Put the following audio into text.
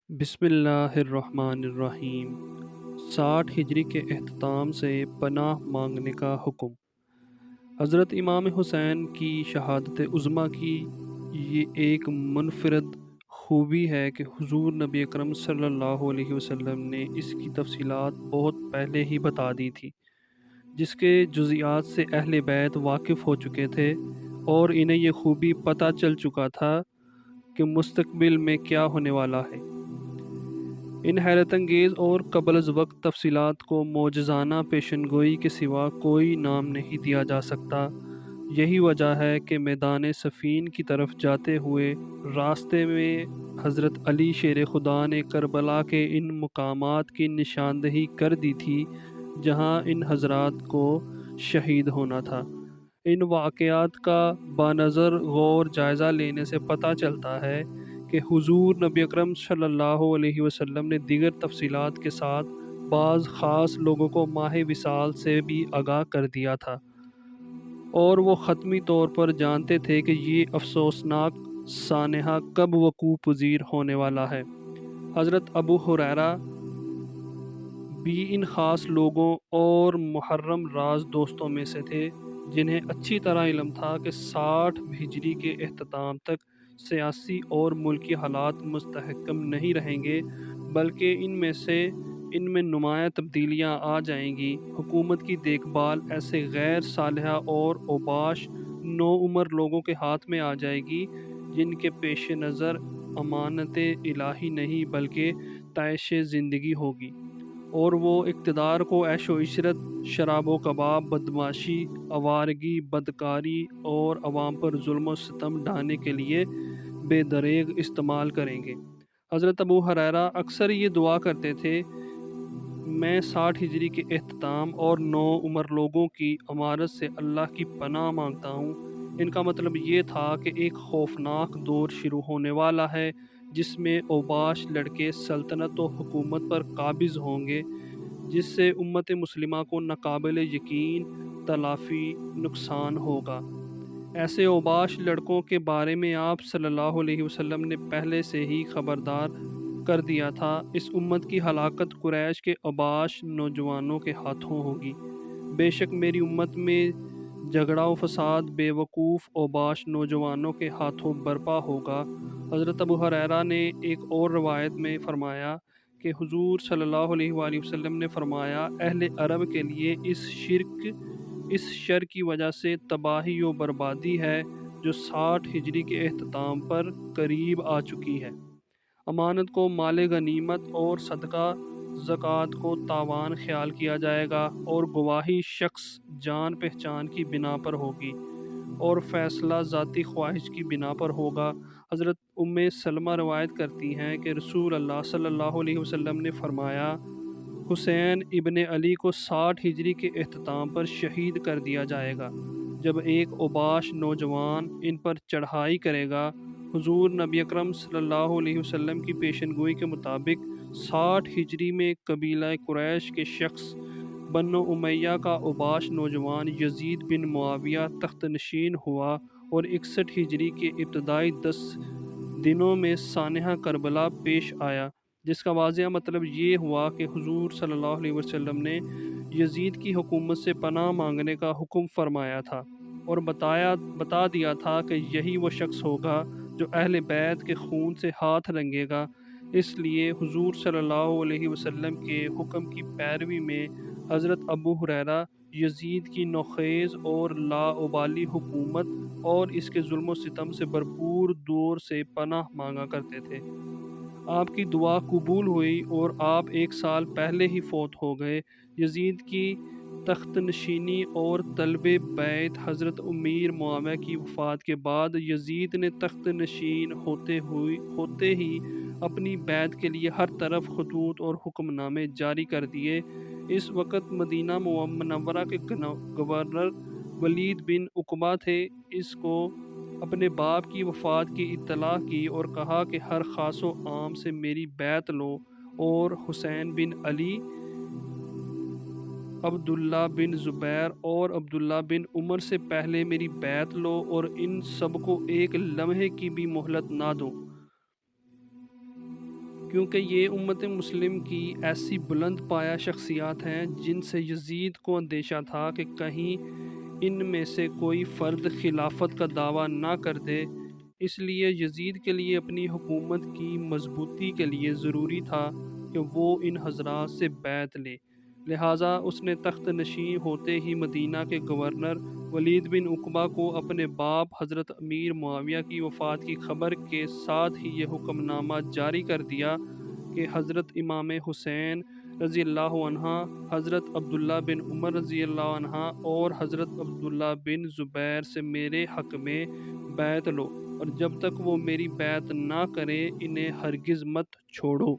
بسم اللہ الرحمن الرحیم۔ 60 ہجری کے اختتام سے پناہ مانگنے کا حکم۔ حضرت امام حسین کی شہادت عظمیٰ کی یہ ایک منفرد خوبی ہے کہ حضور نبی اکرم صلی اللہ علیہ وسلم نے اس کی تفصیلات بہت پہلے ہی بتا دی تھی، جس کے جزیات سے اہل بیت واقف ہو چکے تھے اور انہیں یہ خوبی پتہ چل چکا تھا کہ مستقبل میں کیا ہونے والا ہے۔ ان حیرت انگیز اور قبل از وقت تفصیلات کو معجزانہ پیشن گوئی کے سوا کوئی نام نہیں دیا جا سکتا۔ یہی وجہ ہے کہ میدان صفین کی طرف جاتے ہوئے راستے میں حضرت علی شیر خدا نے کربلا کے ان مقامات کی نشاندہی کر دی تھی جہاں ان حضرات کو شہید ہونا تھا۔ ان واقعات کا بنظر غور جائزہ لینے سے پتہ چلتا ہے کہ حضور نبی اکرم صلی اللہ علیہ وسلم نے دیگر تفصیلات کے ساتھ بعض خاص لوگوں کو ماہ وصال سے بھی آگاہ کر دیا تھا، اور وہ حتمی طور پر جانتے تھے کہ یہ افسوسناک سانحہ کب وقوع پذیر ہونے والا ہے۔ حضرت ابو ہریرہ بھی ان خاص لوگوں اور محرم راز دوستوں میں سے تھے جنہیں اچھی طرح علم تھا کہ 60 ہجری کے اختتام تک سیاسی اور ملکی حالات مستحکم نہیں رہیں گے، بلکہ ان میں نمایاں تبدیلیاں آ جائیں گی۔ حکومت کی دیکھ بھال ایسے غیر صالحہ اور اوباش نوعمر لوگوں کے ہاتھ میں آ جائے گی جن کے پیش نظر امانت الہی نہیں بلکہ طیش زندگی ہوگی، اور وہ اقتدار کو عیش و عشرت، شراب و کباب، بدمعاشی، آوارگی، بدکاری اور عوام پر ظلم و ستم ڈھانے کے لیے بے دریغ استعمال کریں گے۔ حضرت ابو ہریرہ اکثر یہ دعا کرتے تھے، میں 60 ہجری کے اختتام اور نو عمر لوگوں کی امارت سے اللہ کی پناہ مانگتا ہوں۔ ان کا مطلب یہ تھا کہ ایک خوفناک دور شروع ہونے والا ہے جس میں اوباش لڑکے سلطنت و حکومت پر قابض ہوں گے، جس سے امت مسلمہ کو ناقابل یقین تلافی نقصان ہوگا۔ ایسے اوباش لڑکوں کے بارے میں آپ صلی اللہ علیہ وسلم نے پہلے سے ہی خبردار کر دیا تھا، اس امت کی ہلاکت قریش کے اوباش نوجوانوں کے ہاتھوں ہوگی۔ بے شک میری امت میں جھگڑا و فساد بے وقوف اوباش نوجوانوں کے ہاتھوں برپا ہوگا۔ حضرت ابو ہریرہ نے ایک اور روایت میں فرمایا کہ حضور صلی اللہ علیہ وآلہ وسلم نے فرمایا، اہل عرب کے لیے اس شر کی وجہ سے تباہی و بربادی ہے جو 60 ہجری کے اختتام پر قریب آ چکی ہے۔ امانت کو مال غنیمت اور صدقہ زکوٰۃ کو تاوان خیال کیا جائے گا، اور گواہی شخص جان پہچان کی بنا پر ہوگی اور فیصلہ ذاتی خواہش کی بنا پر ہوگا۔ حضرت ام سلمہ روایت کرتی ہیں کہ رسول اللہ صلی اللہ علیہ وسلم نے فرمایا، حسین ابن علی کو 60 ہجری کے اختتام پر شہید کر دیا جائے گا، جب ایک اوباش نوجوان ان پر چڑھائی کرے گا۔ حضور نبی اکرم صلی اللہ علیہ وسلم کی پیشن گوئی کے مطابق 60 ہجری میں قبیلہ قریش کے شخص بنو امیہ کا اوباش نوجوان یزید بن معاویہ تخت نشین ہوا، اور 61 ہجری کے ابتدائی 10 دنوں میں سانحہ کربلا پیش آیا، جس کا واضح مطلب یہ ہوا کہ حضور صلی اللہ علیہ وسلم نے یزید کی حکومت سے پناہ مانگنے کا حکم فرمایا تھا، اور بتا دیا تھا کہ یہی وہ شخص ہوگا جو اہل بیت کے خون سے ہاتھ رنگے گا۔ اس لیے حضور صلی اللہ علیہ وسلم کے حکم کی پیروی میں حضرت ابو ہریرہ یزید کی نوخیز اور لاابالی حکومت اور اس کے ظلم و ستم سے بھرپور دور سے پناہ مانگا کرتے تھے۔ آپ کی دعا قبول ہوئی اور آپ 1 سال پہلے ہی فوت ہو گئے۔ یزید کی تخت نشینی اور طلب بیعت حضرت امیر معاویہ کی وفات کے بعد یزید نے تخت نشین ہوتے ہی اپنی بیعت کے لیے ہر طرف خطوط اور حکم نامے جاری کر دیے۔ اس وقت مدینہ منورہ کے گورنر ولید بن عقبہ تھے۔ اس کو اپنے باپ کی وفات کی اطلاع کی اور کہا کہ ہر خاص و عام سے میری بیعت لو، اور حسین بن علی، عبداللہ بن زبیر اور عبداللہ بن عمر سے پہلے میری بیعت لو، اور ان سب کو ایک لمحے کی بھی مہلت نہ دو۔ کیونکہ یہ امت مسلم کی ایسی بلند پایہ شخصیات ہیں جن سے یزید کو اندیشہ تھا کہ کہیں ان میں سے کوئی فرد خلافت کا دعویٰ نہ کر دے۔ اس لیے یزید کے لیے اپنی حکومت کی مضبوطی کے لیے ضروری تھا کہ وہ ان حضرات سے بیعت لے، لہٰذا اس نے تخت نشین ہوتے ہی مدینہ کے گورنر ولید بن عقبہ کو اپنے باپ حضرت امیر معاویہ کی وفات کی خبر کے ساتھ ہی یہ حکم نامہ جاری کر دیا کہ حضرت امام حسین رضی اللہ عنہ، حضرت عبداللہ بن عمر رضی اللہ عنہ اور حضرت عبداللہ بن زبیر سے میرے حق میں بیعت لو، اور جب تک وہ میری بیعت نہ کریں انہیں ہرگز مت چھوڑو۔